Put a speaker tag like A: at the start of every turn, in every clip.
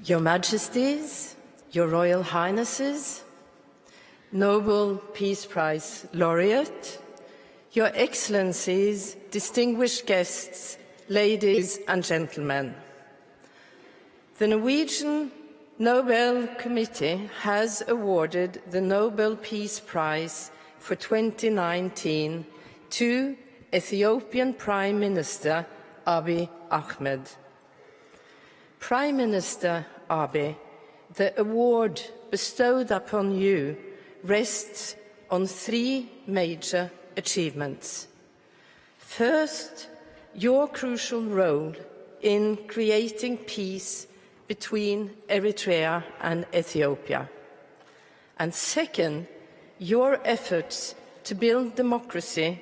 A: Your Majesties, Your Royal Highnesses, Nobel Peace Prize Laureate, Your Excellencies, distinguished guests, ladies and gentlemen. The Norwegian Nobel Committee has awarded the Nobel Peace Prize for 2019 to Ethiopian Prime Minister Abiy Ahmed. Prime Minister Abiy, the award bestowed upon you rests on three major achievements. First, your crucial role in creating peace between Eritrea and Ethiopia. And second, your efforts to build democracy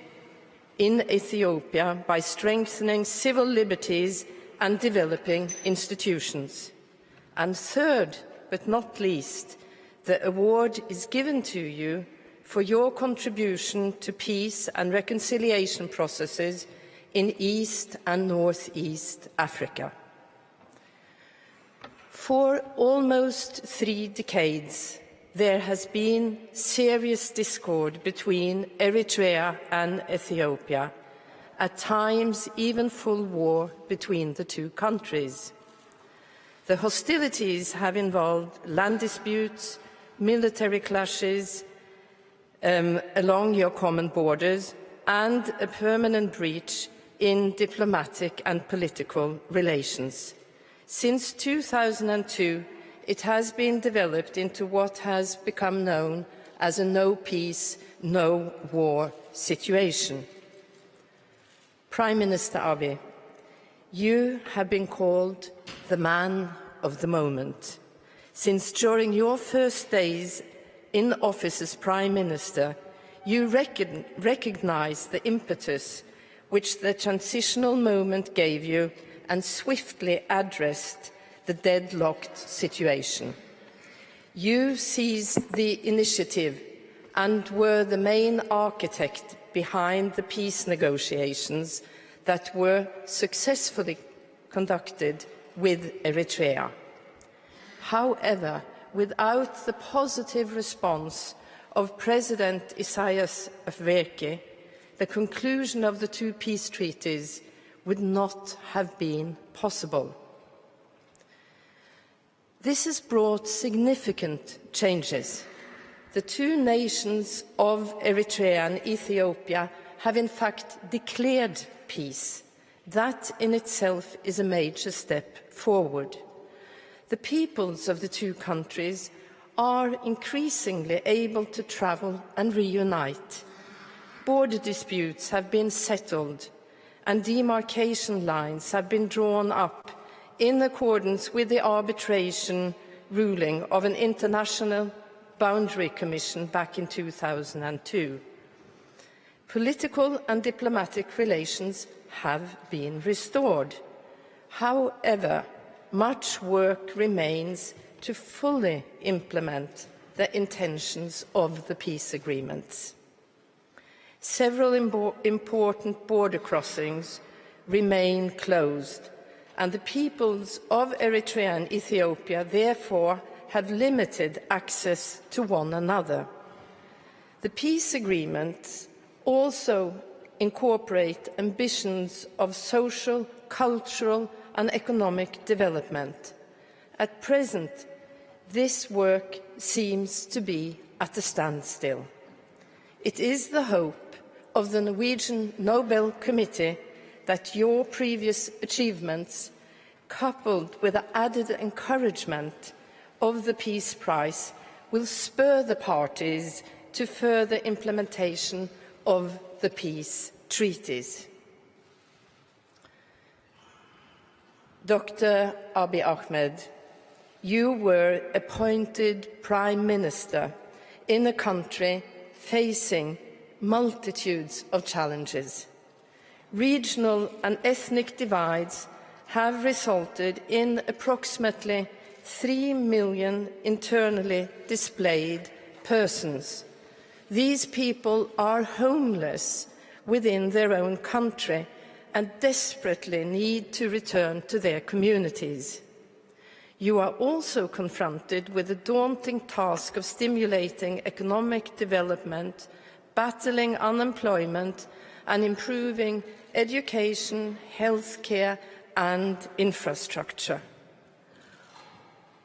A: in Ethiopia by strengthening civil liberties and developing institutions. And third, but not least, the award is given to you for your contribution to peace and reconciliation processes in East and Northeast Africa. For almost 3 decades, there has been serious discord between Eritrea and Ethiopia, at times even full war between the two countries. The hostilities have involved land disputes, military clashes along your common borders, and a permanent breach in diplomatic and political relations. Since 2002, it has been developed into what has become known as a no peace, no war situation. Prime Minister Abiy, you have been called the man of the moment, since during your first days in office as Prime Minister, you recognised the impetus which the transitional moment gave you and swiftly addressed the deadlocked situation. You seized the initiative and were the main architect behind the peace negotiations that were successfully conducted with Eritrea. However, without the positive response of President Isaias Afwerki, the conclusion of the two peace treaties would not have been possible. This has brought significant changes. The two nations of Eritrea and Ethiopia have in fact declared peace. That in itself is a major step forward. The peoples of the two countries are increasingly able to travel and reunite. Border disputes have been settled and demarcation lines have been drawn up in accordance with the arbitration ruling of an international boundary commission back in 2002. Political and diplomatic relations have been restored. However, much work remains to fully implement the intentions of the peace agreements. Several important border crossings remain closed, and the peoples of Eritrea and Ethiopia therefore have limited access to one another. The peace agreements also incorporate ambitions of social, cultural and economic development. At present, this work seems to be at a standstill. It is the hope of the Norwegian Nobel Committee that your previous achievements, coupled with the added encouragement of the Peace Prize, will spur the parties to further implementation of the peace treaties. Dr. Abiy Ahmed, you were appointed Prime Minister in a country facing multitudes of challenges. Regional and ethnic divides have resulted in approximately 3 million internally displaced persons. These people are homeless within their own country and desperately need to return to their communities. You are also confronted with the daunting task of stimulating economic development, battling unemployment, and improving education, healthcare, and infrastructure.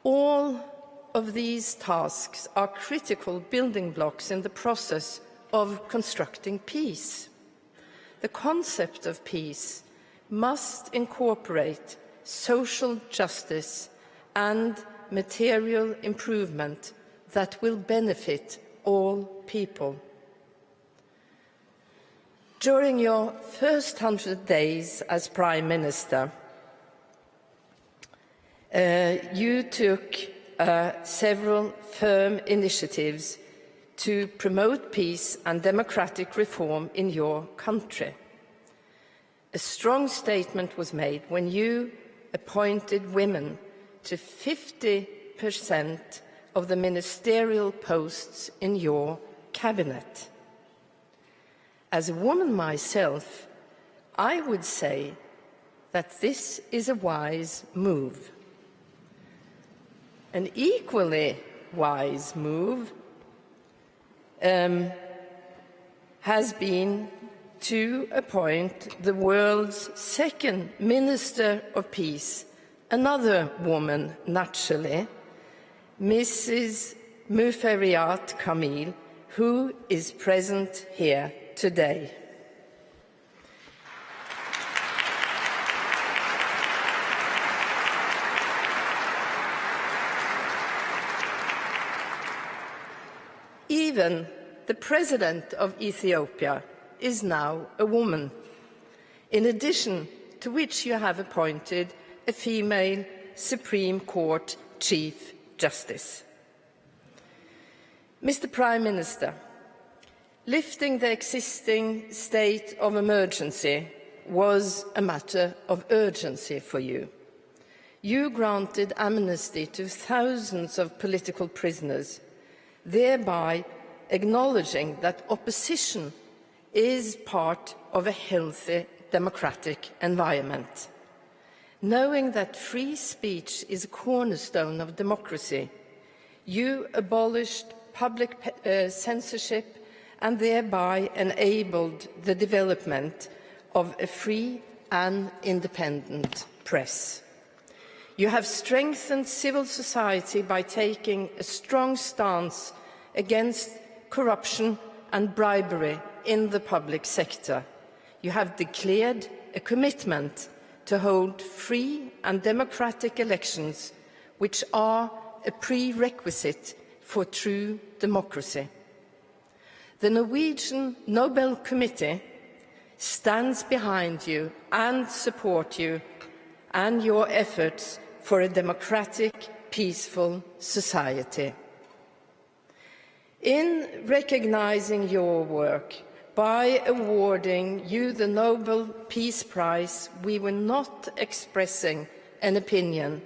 A: All of these tasks are critical building blocks in the process of constructing peace. The concept of peace must incorporate social justice and material improvement that will benefit all people. During your first 100 days as Prime Minister, you took several firm initiatives to promote peace and democratic reform in your country. A strong statement was made when you appointed women to 50% of the ministerial posts in your cabinet. As a woman myself, I would say that this is a wise move. An equally wise move has been to appoint the world's second Minister of Peace, another woman, naturally, Mrs. Muferiat Kamil, who is present here today. Even the President of Ethiopia is now a woman. in addition to which you have appointed a female Supreme Court Chief Justice. Mr. Prime Minister, lifting the existing state of emergency was a matter of urgency for you. You granted amnesty to thousands of political prisoners, thereby acknowledging that opposition is part of a healthy democratic environment. Knowing that free speech is a cornerstone of democracy, you abolished public censorship and thereby enabled the development of a free and independent press. You have strengthened civil society by taking a strong stance against corruption and bribery in the public sector. You have declared a commitment to hold free and democratic elections, which are a prerequisite for true democracy. The Norwegian Nobel Committee stands behind you and supports you and your efforts for a democratic, peaceful society. In recognizing your work by awarding you the Nobel Peace Prize, we were not expressing an opinion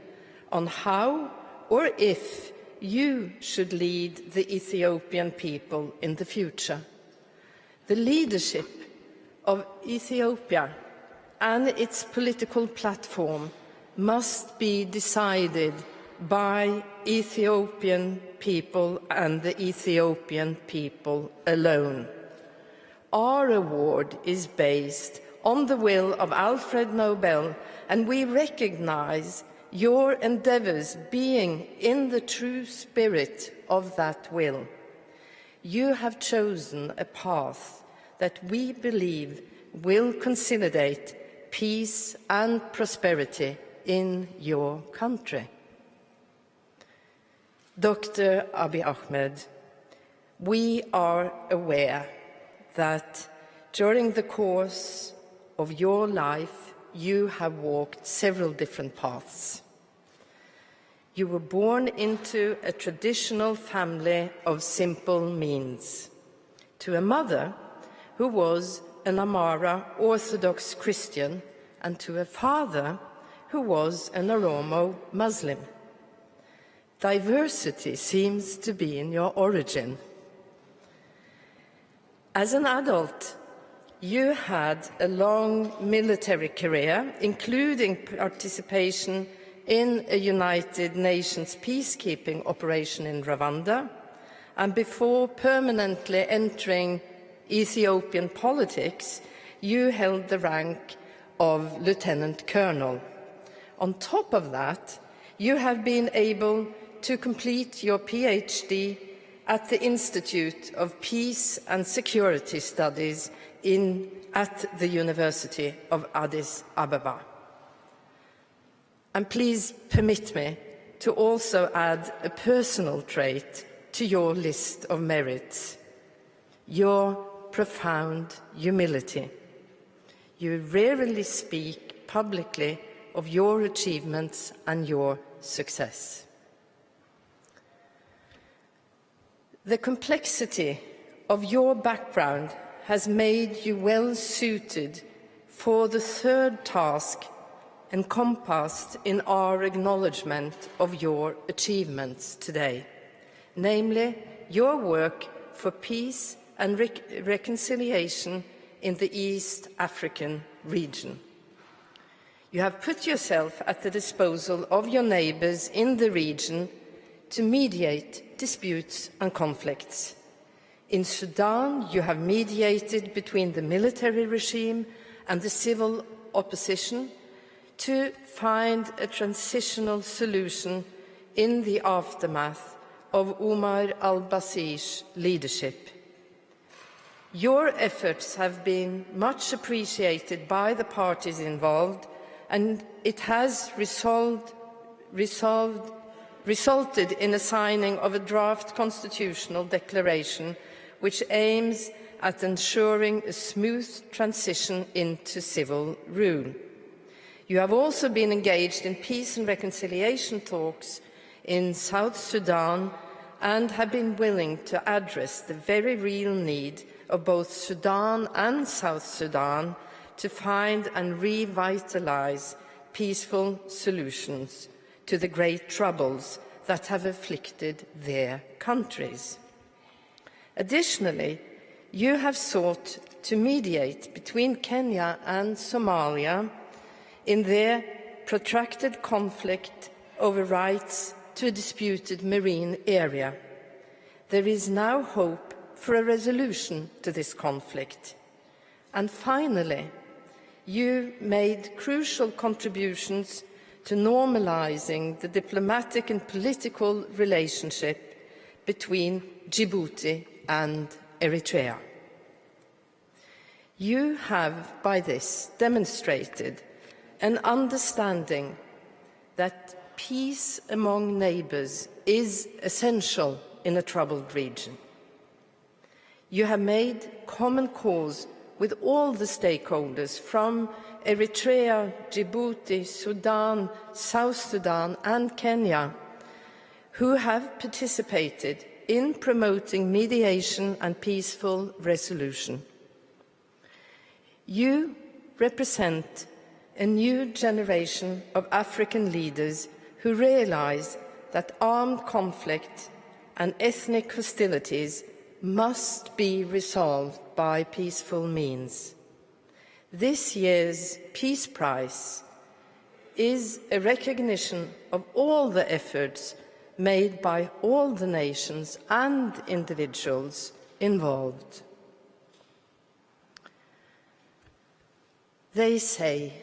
A: on how or if you should lead the Ethiopian people in the future. The leadership of Ethiopia and its political platform must be decided by Ethiopian people and the Ethiopian people alone. Our award is based on the will of Alfred Nobel, and we recognize your endeavors being in the true spirit of that will. You have chosen a path that we believe will consolidate peace and prosperity in your country. Dr. Abiy Ahmed, we are aware that during the course of your life, you have walked several different paths. You were born into a traditional family of simple means, to a mother who was an Amara Orthodox Christian and to a father who was an Oromo Muslim. Diversity seems to be in your origin. As an adult, you had a long military career, including participation in a United Nations peacekeeping operation in Rwanda, and before permanently entering Ethiopian politics, you held the rank of Lieutenant Colonel. On top of that, you have been able to complete your PhD at the Institute of Peace and Security Studies at the University of Addis Ababa. And please permit me to also add a personal trait to your list of merits: your profound humility. You rarely speak publicly of your achievements and your success. The complexity of your background has made you well suited for the third task encompassed in our acknowledgement of your achievements today, namely your work for peace and reconciliation in the East African region. You have put yourself at the disposal of your neighbours in the region to mediate disputes and conflicts. In Sudan, you have mediated between the military regime and the civil opposition to find a transitional solution in the aftermath of Omar al-Bashir's leadership. Your efforts have been much appreciated by the parties involved, and it has resulted in a signing of a draft constitutional declaration which aims at ensuring a smooth transition into civil rule. You have also been engaged in peace and reconciliation talks in South Sudan and have been willing to address the very real need of both Sudan and South Sudan to find and revitalize peaceful solutions to the great troubles that have afflicted their countries. Additionally, you have sought to mediate between Kenya and Somalia in their protracted conflict over rights to a disputed marine area. There is now hope for a resolution to this conflict. And finally, you made crucial contributions to normalizing the diplomatic and political relationship between Djibouti and Eritrea. You have, by this, demonstrated an understanding that peace among neighbours is essential in a troubled region. You have made common cause with all the stakeholders from Eritrea, Djibouti, Sudan, South Sudan and Kenya, who have participated in promoting mediation and peaceful resolution. You represent a new generation of African leaders who realise that armed conflict and ethnic hostilities must be resolved by peaceful means. This year's Peace Prize is a recognition of all the efforts made by all the nations and individuals involved. They say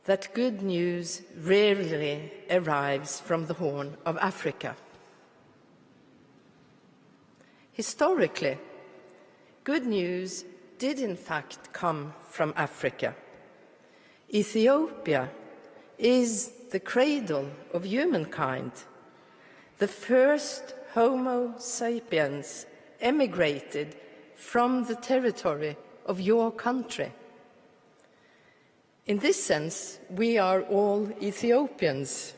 A: that good news rarely arrives from the Horn of Africa. Historically, good news did in fact come from Africa. Ethiopia is the cradle of humankind. The first Homo sapiens emigrated from the territory of your country. In this sense, we are all Ethiopians.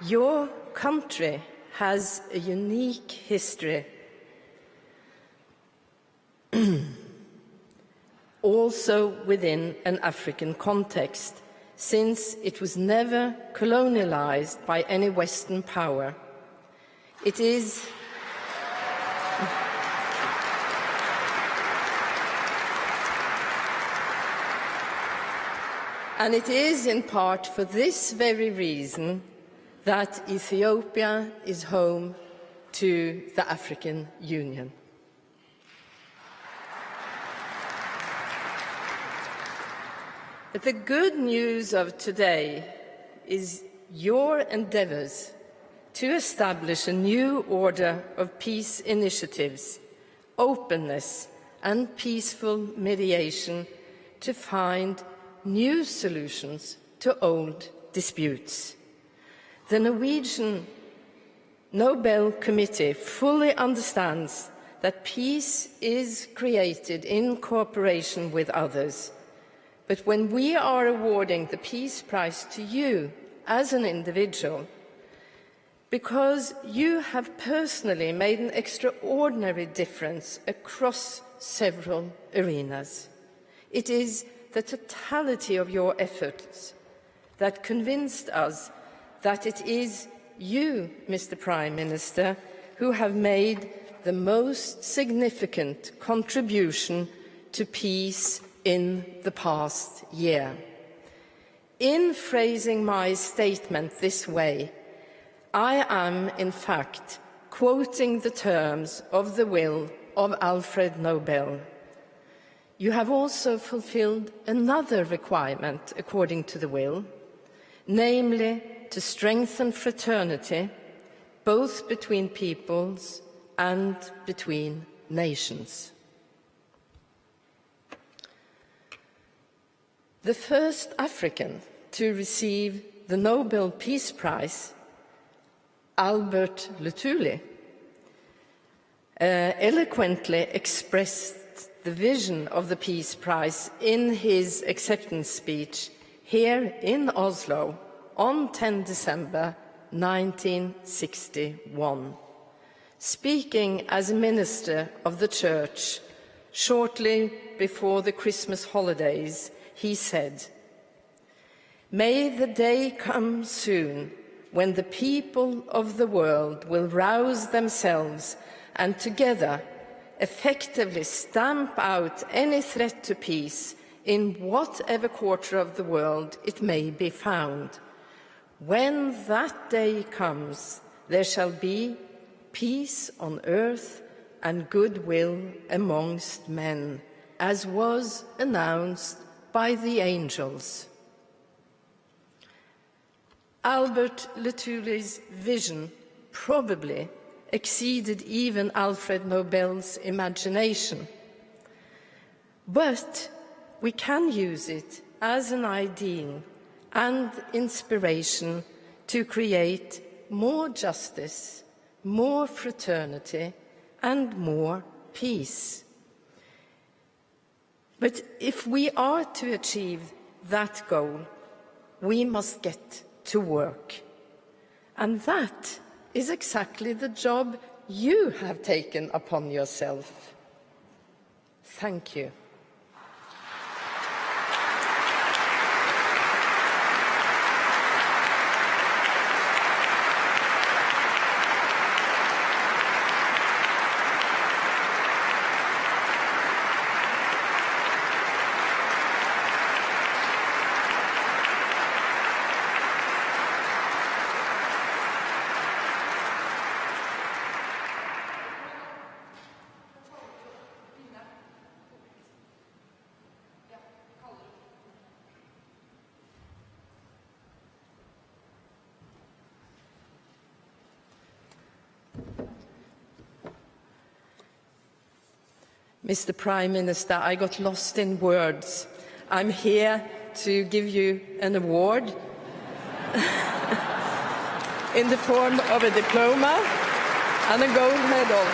A: Your country has a unique history, also within an African context, since it was never colonialized by any Western power. It is and it is in part for this very reason that Ethiopia is home to the African Union. But the good news of today is your endeavours to establish a new order of peace initiatives, openness and peaceful mediation to find new solutions to old disputes. The Norwegian Nobel Committee fully understands that peace is created in cooperation with others. But when we are awarding the Peace Prize to you as an individual, because you have personally made an extraordinary difference across several arenas, it is the totality of your efforts that convinced us that it is you, Mr. Prime Minister, who have made the most significant contribution to peace in the past year. In phrasing my statement this way, I am, in fact, quoting the terms of the will of Alfred Nobel. You have also fulfilled another requirement according to the will, namely to strengthen fraternity, both between peoples and between nations. The first African to receive the Nobel Peace Prize, Albert Luthuli, eloquently expressed the vision of the Peace Prize in his acceptance speech here in Oslo on 10 December 1961. Speaking as a minister of the Church shortly before the Christmas holidays, he said, "May the day come soon when the people of the world will rouse themselves and together effectively stamp out any threat to peace in whatever quarter of the world it may be found. When that day comes, there shall be peace on earth and goodwill amongst men, as was announced by the angels." Albert Luthuli's vision probably exceeded even Alfred Nobel's imagination. But we can use it as an ideal and inspiration to create more justice, more fraternity, and more peace. But if we are to achieve that goal, we must get to work. And that is exactly the job you have taken upon yourself. Thank you. Mr. Prime Minister, I got lost in words. I'm here to give you an award in the form of a diploma and a gold medal.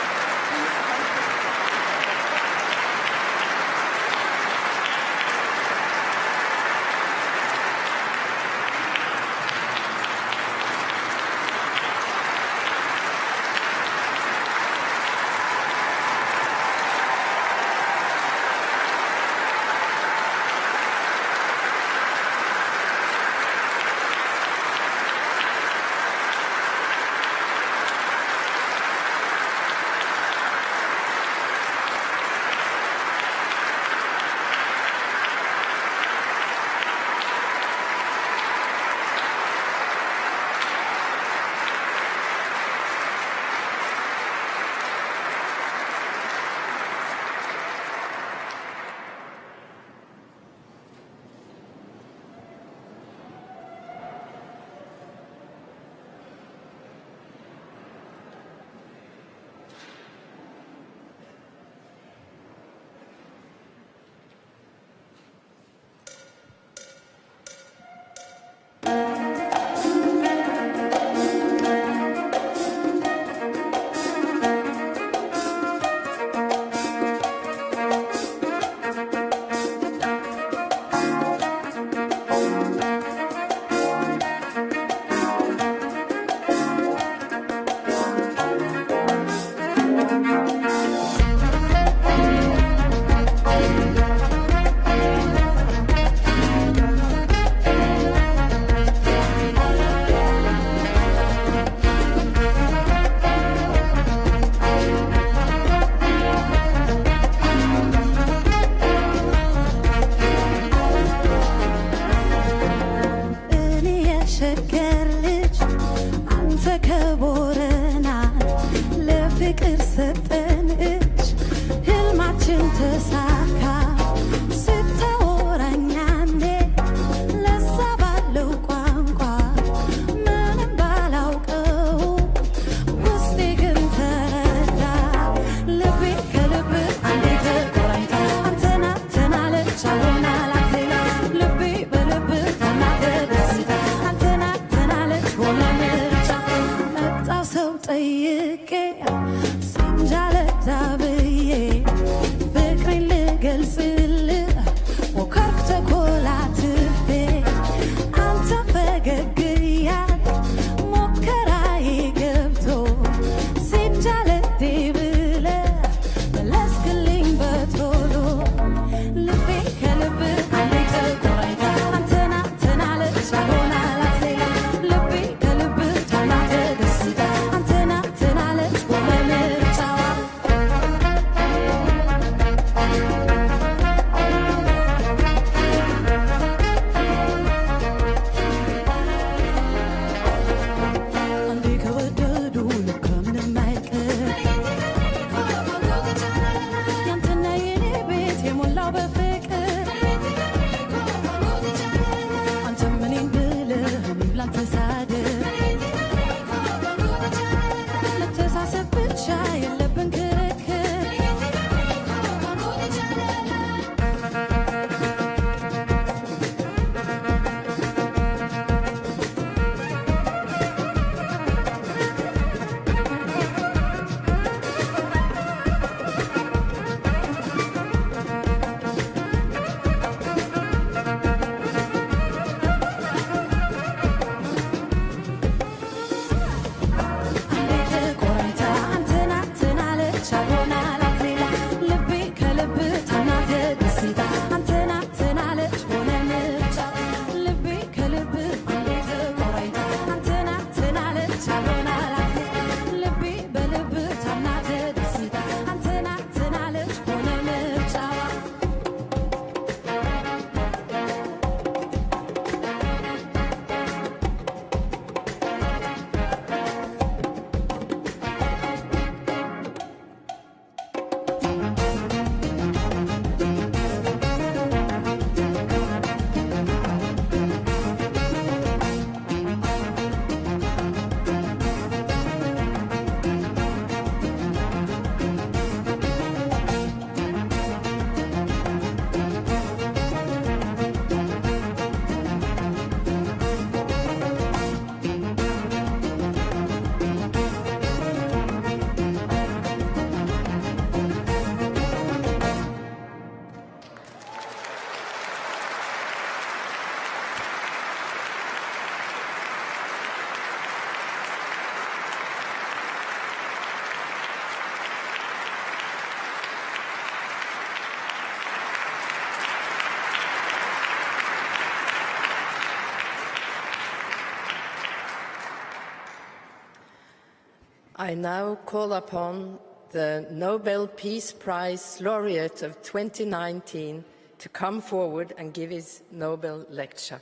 A: I now call upon the Nobel Peace Prize laureate of 2019 to come forward and give his Nobel lecture.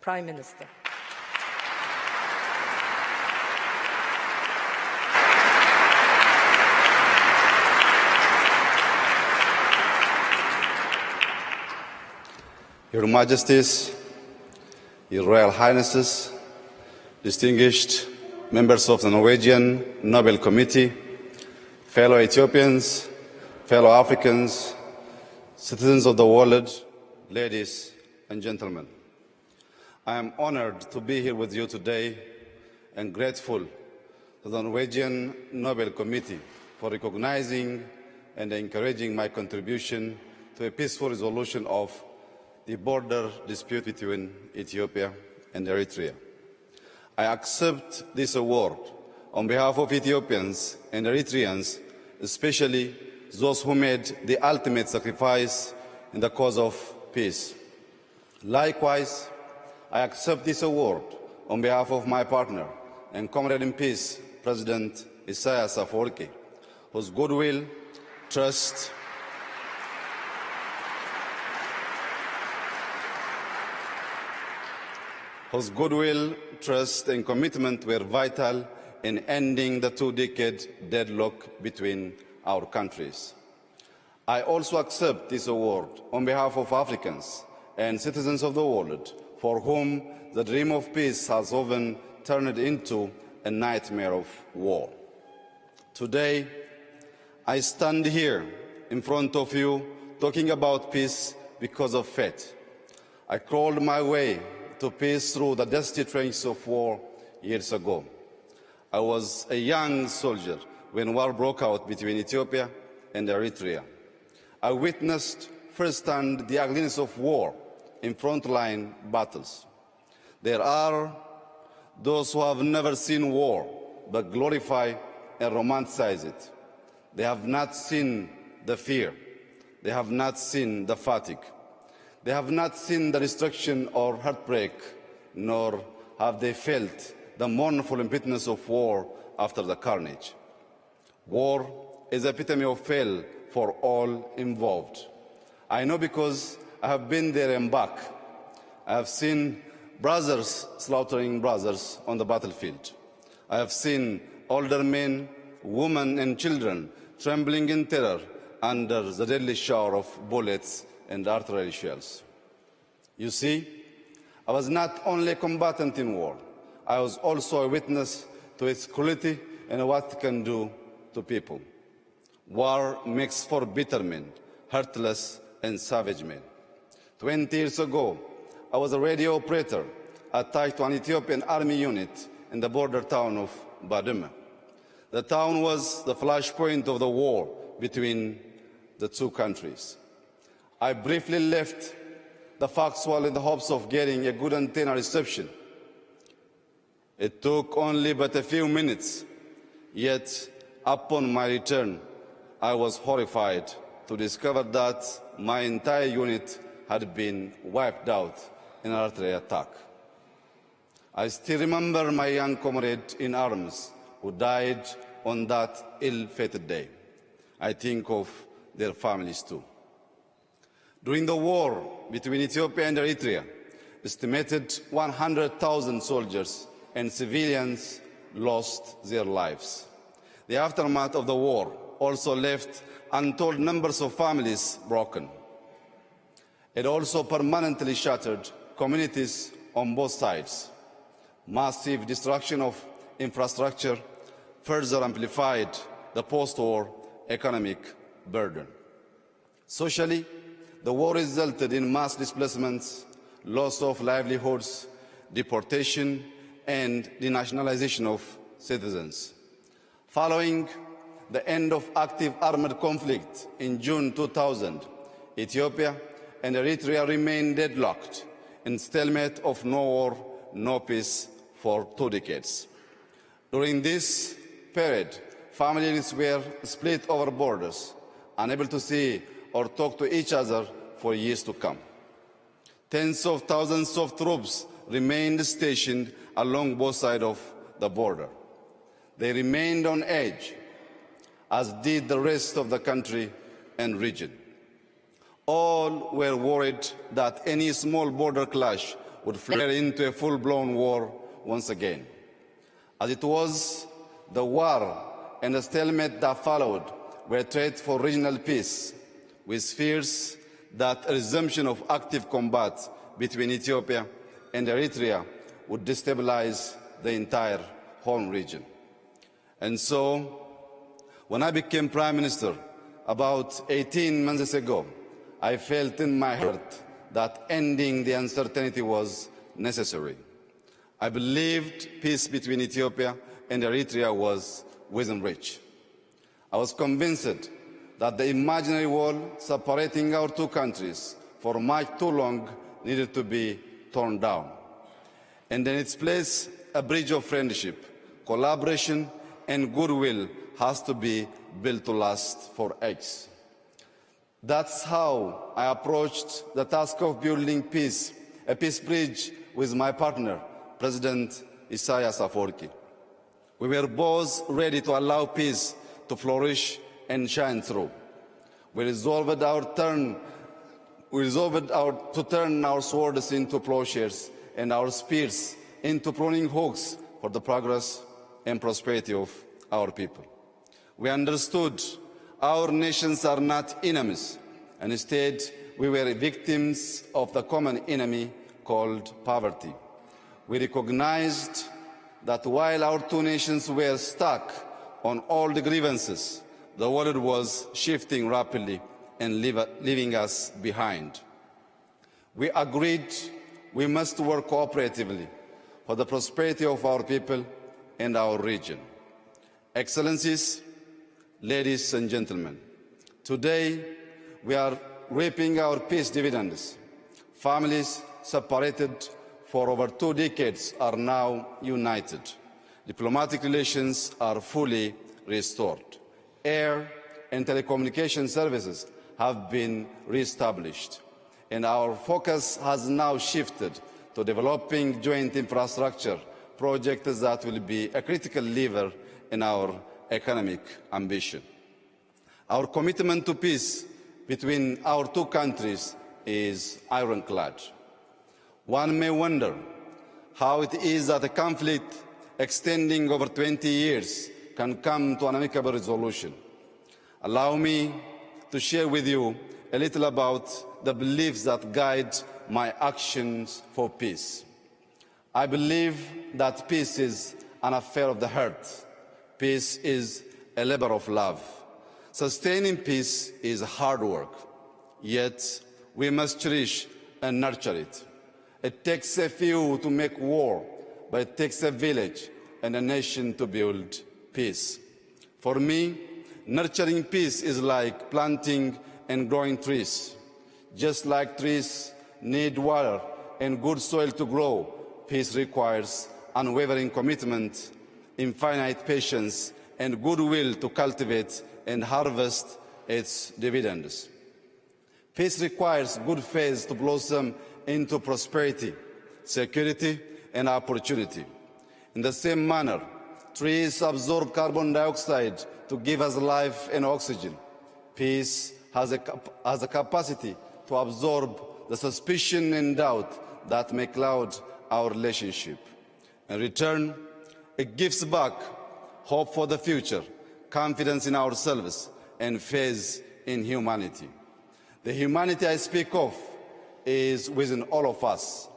A: Prime Minister.
B: Your Majesties, Your Royal Highnesses, distinguished members of the Norwegian Nobel Committee, fellow Ethiopians, fellow Africans, citizens of the world, ladies and gentlemen. I am honored to be here with you today and grateful to the Norwegian Nobel Committee for recognizing and encouraging my contribution to a peaceful resolution of the border dispute between Ethiopia and Eritrea. I accept this award on behalf of Ethiopians and Eritreans, especially those who made the ultimate sacrifice in the cause of peace. Likewise, I accept this award on behalf of my partner and comrade in peace, President Isaias Afwerki, whose goodwill, trust, and commitment were vital in ending the two-decade deadlock between our countries. I also accept this award on behalf of Africans and citizens of the world for whom the dream of peace has often turned into a nightmare of war. Today, I stand here in front of you talking about peace because of faith. I crawled my way to peace through the dusty trenches of war years ago. I was a young soldier when war broke out between Ethiopia and Eritrea. I witnessed firsthand the ugliness of war in frontline battles. There are those who have never seen war but glorify and romanticize it. They have not seen the fear. They have not seen the fatigue. They have not seen the destruction or heartbreak, nor have they felt the mournful impotence of war after the carnage. War is the epitome of hell for all involved. I know because I have been there and back. I have seen brothers slaughtering brothers on the battlefield. I have seen older men, women, and children trembling in terror under the deadly shower of bullets and artillery shells. You see, I was not only a combatant in war, I was also a witness to its cruelty and what it can do to people. War makes for bitter men, heartless and savage men. 20 years ago, I was a radio operator attached to an Ethiopian army unit in the border town of deme. The town was the flashpoint of the war between the two countries. I briefly left the Foxwell in the hopes of getting a good antenna reception. It took only but a few minutes, yet upon my return, I was horrified to discover that my entire unit had been wiped out in an artillery attack. I still remember my young comrade in arms who died on that ill-fated day. I think of their families too. During the war between Ethiopia and Eritrea, estimated 100,000 soldiers and civilians lost their lives. The aftermath of the war also left untold numbers of families broken. It also permanently shattered communities on both sides. Massive destruction of infrastructure further amplified the post-war economic burden. Socially, the war resulted in mass displacements, loss of livelihoods, deportation, and denationalization of citizens. Following the end of active armed conflict in June 2000, Ethiopia and Eritrea remained deadlocked in stalemate of no war, no peace for 2 decades. During this period, families were split over borders, unable to see or talk to each other for years to come. Tens of thousands of troops remained stationed along both sides of the border. They remained on edge, as did the rest of the country and region. All were worried that any small border clash would flare into a full-blown war once again. As it was, the war and the stalemate that followed were threats for regional peace, with fears that a resumption of active combat between Ethiopia and Eritrea would destabilize the entire Horn region. And so, when I became Prime Minister about 18 months ago, I felt in my heart that ending the uncertainty was necessary. I believed peace between Ethiopia and Eritrea was within reach. I was convinced that the imaginary wall separating our two countries for much too long needed to be torn down, and in its place, a bridge of friendship, collaboration, and goodwill has to be built to last for ages. That's how I approached the task of building peace, a peace bridge with my partner, President Isaias Afwerki. We were both ready to allow peace to flourish and shine through. We resolved to turn our swords into plowshares and our spears into pruning hooks for the progress and prosperity of our people. We understood our nations are not enemies, and instead we were victims of the common enemy called poverty. We recognized that while our two nations were stuck on all the grievances, the world was shifting rapidly and leaving us behind. We agreed we must work cooperatively for the prosperity of our people and our region. Excellencies, ladies and gentlemen, today we are reaping our peace dividends. Families separated for over 2 decades are now united. Diplomatic relations are fully restored. Air and telecommunication services have been reestablished, and our focus has now shifted to developing joint infrastructure projects that will be a critical lever in our economic ambition. Our commitment to peace between our two countries is ironclad. One may wonder how it is that a conflict extending over 20 years can come to an amicable resolution. Allow me to share with you a little about the beliefs that guide my actions for peace. I believe that peace is an affair of the heart. Peace is a labor of love. Sustaining peace is hard work, yet we must cherish and nurture it. It takes a few to make war, but it takes a village and a nation to build peace. For me, nurturing peace is like planting and growing trees. Just like trees need water and good soil to grow, peace requires unwavering commitment, infinite patience, and goodwill to cultivate and harvest its dividends. Peace requires good faith to blossom into prosperity, security, and opportunity. In the same manner, trees absorb carbon dioxide to give us life and oxygen. Peace has a capacity to absorb the suspicion and doubt that may cloud our relationship. In return, it gives back hope for the future, confidence in ourselves, and faith in humanity. The humanity I speak of is within all of us.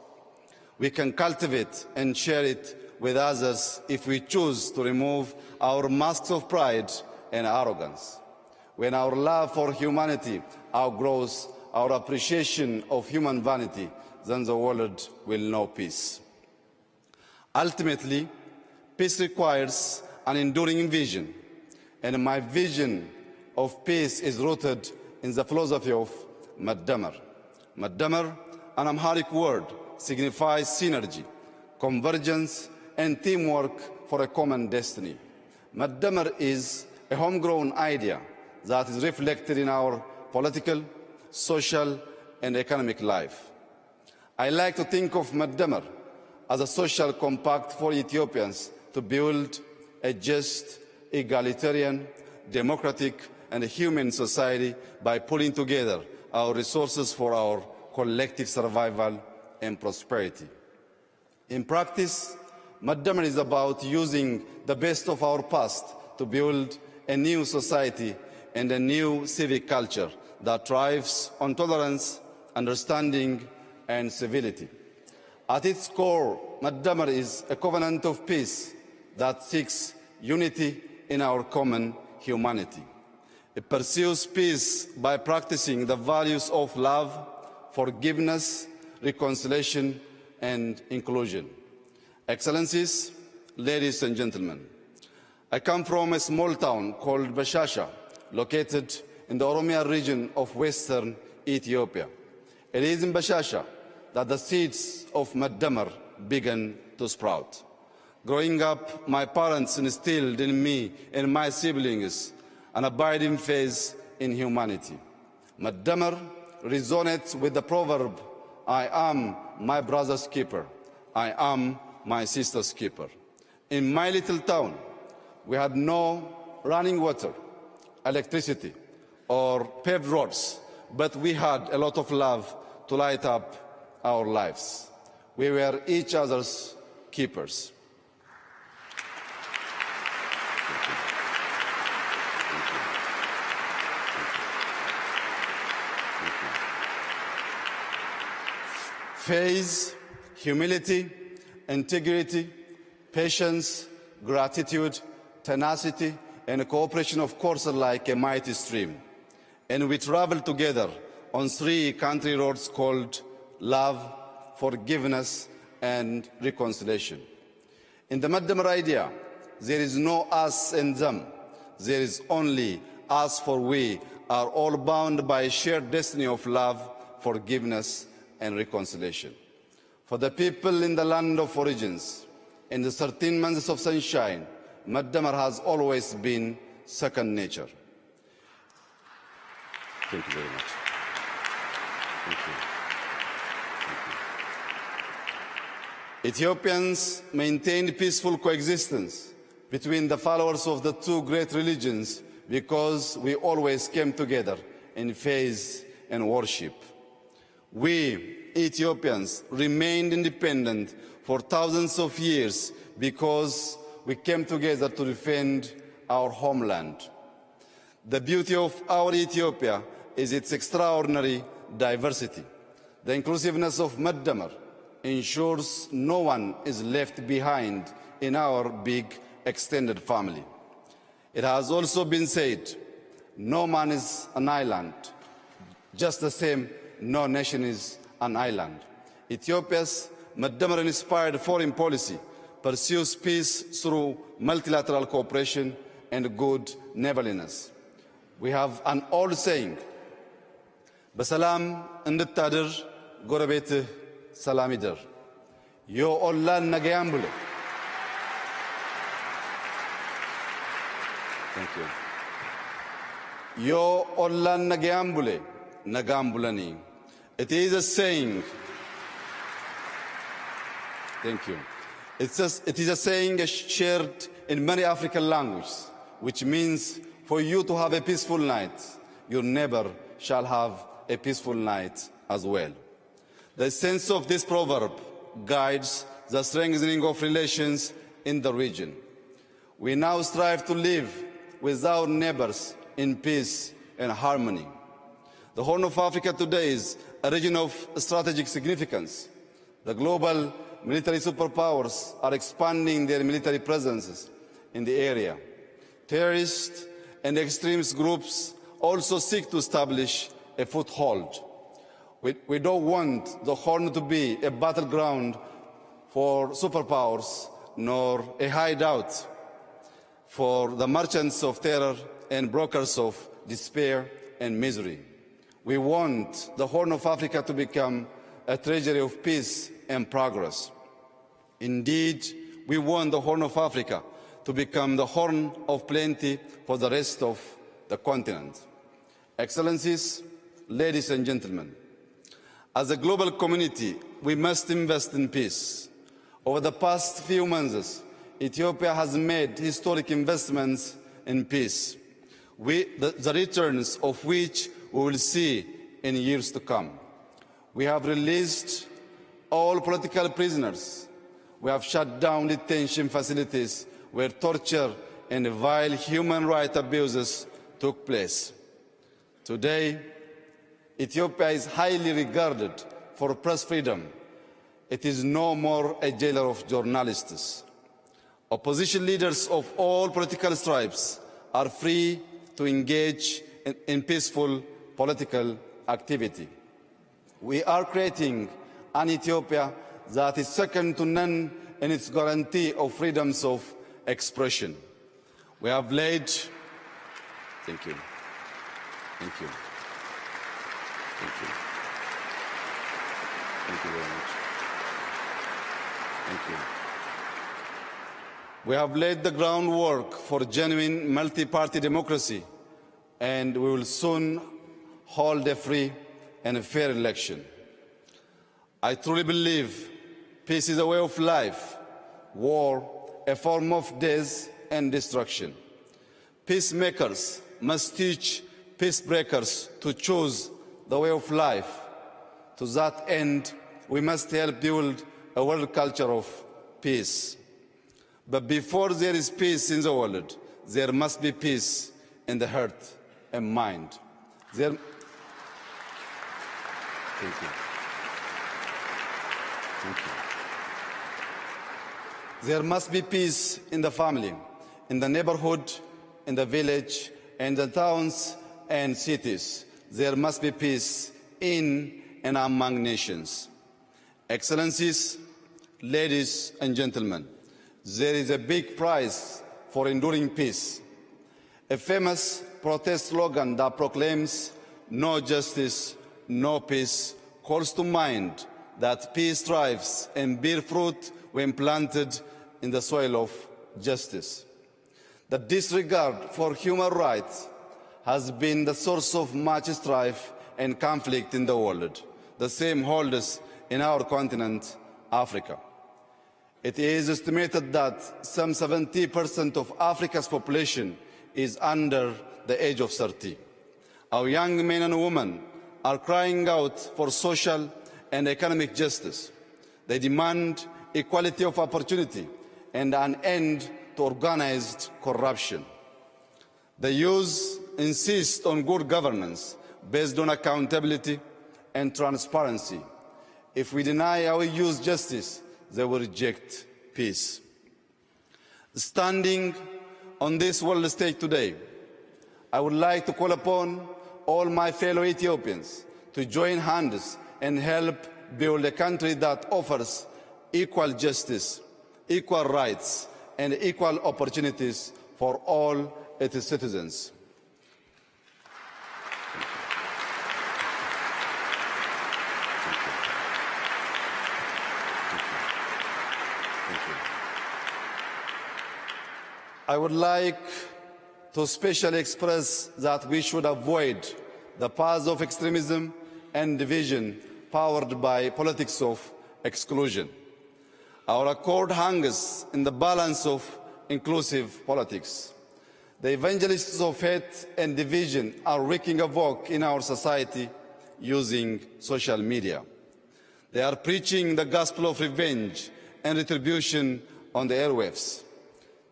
B: We can cultivate and share it with others if we choose to remove our masks of pride and arrogance. When our love for humanity outgrows our appreciation of human vanity, then the world will know peace. Ultimately, peace requires an enduring vision, and my vision of peace is rooted in the philosophy of Maddamar. Maddamar, an Amharic word, signifies synergy, convergence, and teamwork for a common destiny. Maddamar is a homegrown idea that is reflected in our political, social, and economic life. I like to think of Maddamar as a social compact for Ethiopians to build a just, egalitarian, democratic, and human society by pulling together our resources for our collective survival and prosperity. In practice, Madamar is about using the best of our past to build a new society and a new civic culture that thrives on tolerance, understanding, and civility. At its core, Madamar is a covenant of peace that seeks unity in our common humanity. It pursues peace by practicing the values of love, forgiveness, reconciliation, and inclusion. Excellencies, ladies and gentlemen, I come from a small town called Bashasha, located in the Oromia region of western Ethiopia. It is in Bashasha that the seeds of Madamar began to sprout. Growing up, my parents instilled in me and my siblings an abiding faith in humanity. Madamar resonates with the proverb, I am my brother's keeper, I am my sister's keeper. In my little town, we had no running water, electricity, or paved roads, but we had a lot of love to light up our lives. We were each other's keepers. Faith, humility, integrity, patience, gratitude, tenacity, and cooperation, of course, are like a mighty stream. And we travel together on 3 country roads called love, forgiveness, and reconciliation. In the Madamar idea, there is no us and them. There is only us, for we are all bound by a shared destiny of love, forgiveness, and reconciliation. For the people in the land of origins, in the 13 months of sunshine, Madamar has always been second nature. Thank you very much. Thank you. Thank you. Ethiopians maintained peaceful coexistence between the followers of the 2 great religions because we always came together in faith and worship. We, Ethiopians, remained independent for thousands of years because we came together to defend our homeland. The beauty of our Ethiopia is its extraordinary diversity. The inclusiveness of Madamar ensures no one is left behind in our big extended family. It has also been said, no man is an island, just the same no nation is an island. Ethiopia's Madamar-inspired foreign policy pursues peace through multilateral cooperation and good neighborliness. We have an old saying, በሰላም እንድታድር ጎረቤትህ ሰላም ይደር ዮ ኦላን ነገያም ብሎ Thank you. ዮ ኦላን ነገያም ብሎ ነጋም ብለኒ It is a saying. Thank you. It is a saying shared in many African languages, which means for you to have a peaceful night, your neighbor shall have a peaceful night as well. The sense of this proverb guides the strengthening of relations in the region. We now strive to live with our neighbors in peace and harmony. The Horn of Africa today is a region of strategic significance. The global military superpowers are expanding their military presences in the area. Terrorist and extremist groups also seek to establish a foothold. We don't want the Horn to be a battleground for superpowers nor a hideout for the merchants of terror and brokers of despair and misery. We want the Horn of Africa to become a treasury of peace and progress. Indeed, we want the Horn of Africa to become the horn of plenty for the rest of the continent. Excellencies, ladies and gentlemen, as a global community, we must invest in peace. Over the past few months, Ethiopia has made historic investments in peace, the returns of which we will see in years to come. We have released all political prisoners. We have shut down detention facilities where torture and vile human rights abuses took place. Today, Ethiopia is highly regarded for press freedom. It is no more a jailer of journalists. Opposition leaders of all political stripes are free to engage in peaceful political activity. We are creating an Ethiopia that is second to none in its guarantee of freedoms of expression. We have laid... Thank you. Thank you. Thank you. Thank you very much. Thank you. We have laid the groundwork for genuine multi-party democracy, and we will soon hold a free and a fair election. I truly believe peace is a way of life, war a form of death and destruction. Peacemakers must teach peacebreakers to choose the way of life. To that end, we must help build a world culture of peace. But before there is peace in the world, there must be peace in the heart and mind. Thank you. Thank you. There must be peace in the family, in the neighborhood, in the village, in the towns and cities. There must be peace in and among nations. Excellencies, ladies and gentlemen, there is a big prize for enduring peace. A famous protest slogan that proclaims "No justice, no peace" calls to mind that peace thrives and bears fruit when planted in the soil of justice. The disregard for human rights has been the source of much strife and conflict in the world. The same holds in our continent, Africa. It is estimated that some 70% of Africa's population is under the age of 30. Our young men and women are crying out for social and economic justice. They demand equality of opportunity and an end to organized corruption. The youth insist on good governance based on accountability and transparency. If we deny our youth justice, they will reject peace. Standing on this world stage today, I would like to call upon all my fellow Ethiopians to join hands and help build a country that offers equal justice, equal rights, and equal opportunities for all its citizens. I would like to especially express that we should avoid the paths of extremism and division powered by politics of exclusion. Our accord hangs in the balance of inclusive politics. The evangelists of hate and division are wreaking havoc in our society using social media. They are preaching the gospel of revenge and retribution on the airwaves.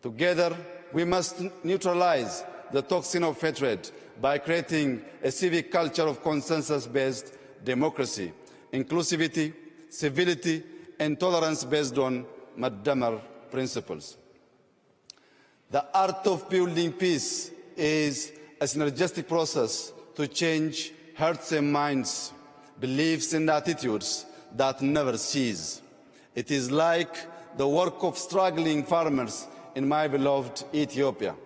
B: Together, we must neutralize the toxin of hatred by creating a civic culture of consensus-based democracy, inclusivity, civility, and tolerance based on Madamar principles. The art of building peace is a synergistic process to change hearts and minds, beliefs and attitudes that never cease. It is like the work of struggling farmers in my beloved Ethiopia.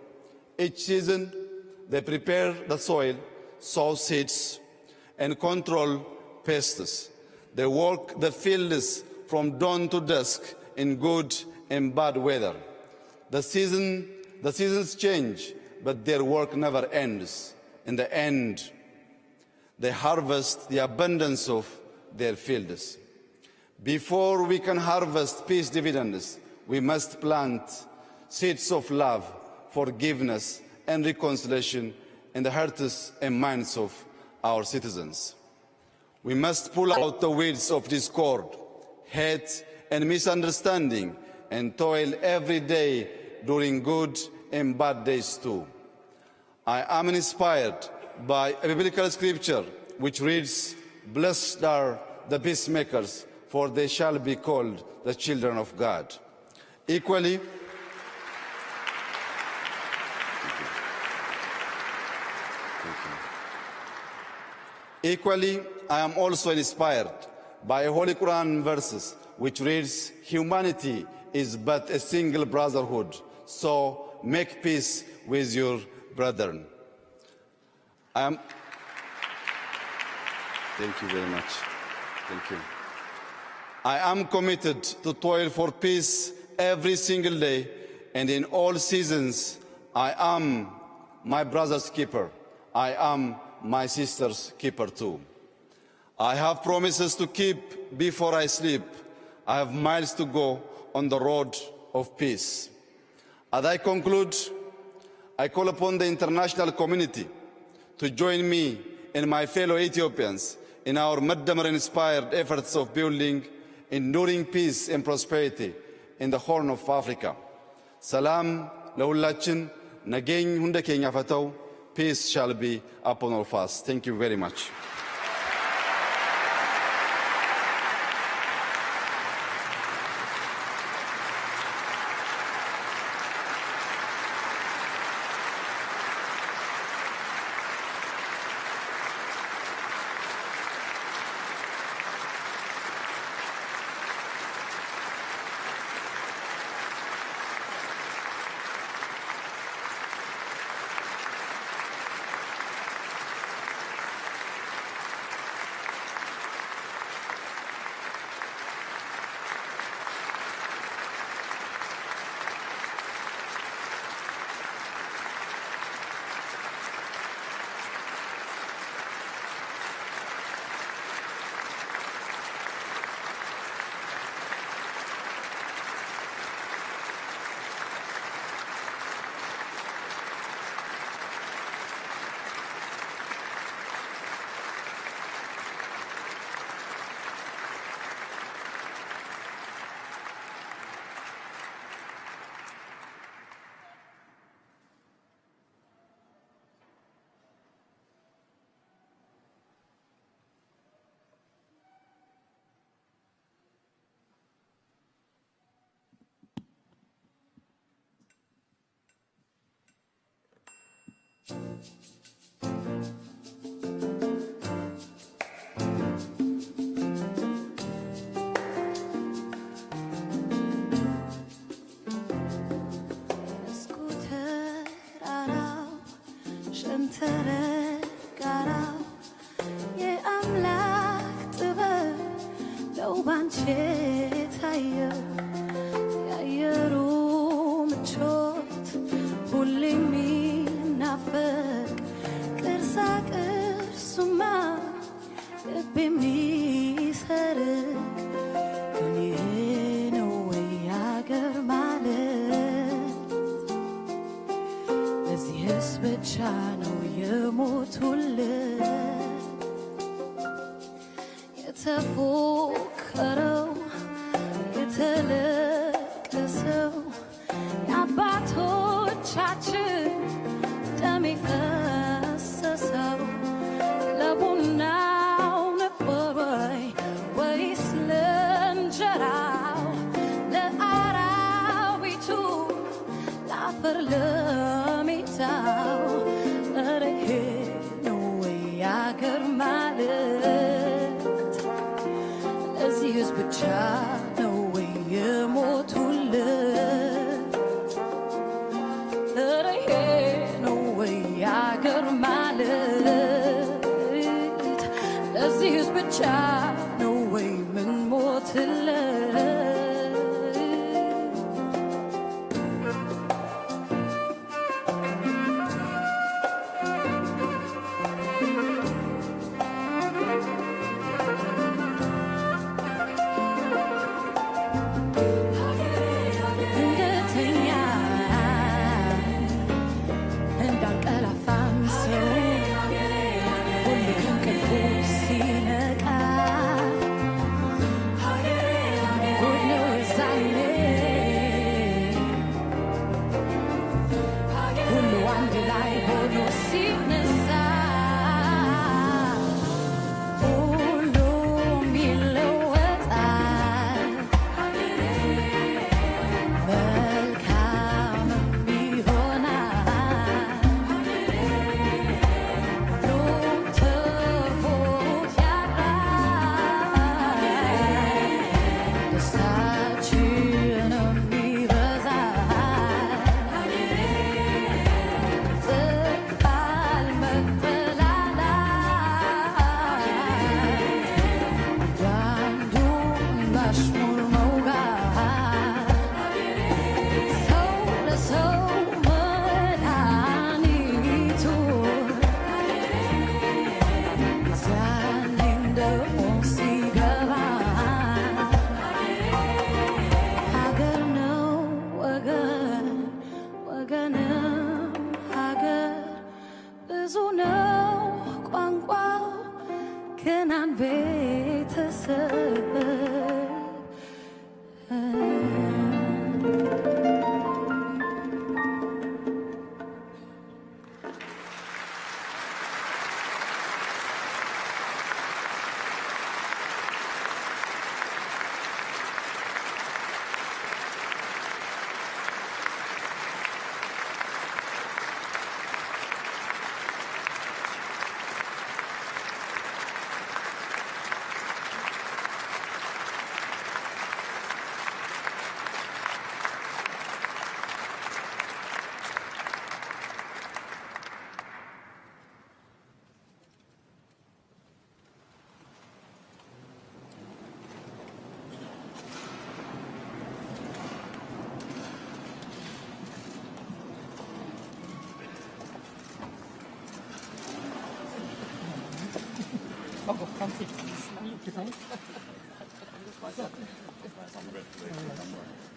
B: Each season, they prepare the soil, sow seeds, and control pests. They work the fields from dawn to dusk in good and bad weather. The seasons change, but their work never ends. In the end, they harvest the abundance of their fields. Before we can harvest peace dividends, we must plant seeds of love, forgiveness, and reconciliation in the hearts and minds of our citizens. We must pull out the weeds of discord, hate, and misunderstanding, and toil every day during good and bad days too. I am inspired by a biblical scripture which reads, "Blessed are the peacemakers, for they shall be called the children of God." Equally, I am also inspired by Holy Quran verses which reads, "Humanity is but a single brotherhood, so make peace with your brethren." Thank you very much. Thank you. I am committed to toil for peace every single day, and in all seasons, I am my brother's keeper. I am my sister's keeper too. I have promises to keep before I sleep. I have miles to go on the road of peace. As I conclude, I call upon the international community to join me and my fellow Ethiopians in our Maddamar-inspired efforts of building enduring peace and prosperity in the Horn of Africa. Salam ለሁላችን ነገኝ ሁንደ ኬኛ ፈተው. Peace shall be upon all of us. Thank you very much.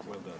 C: Well done.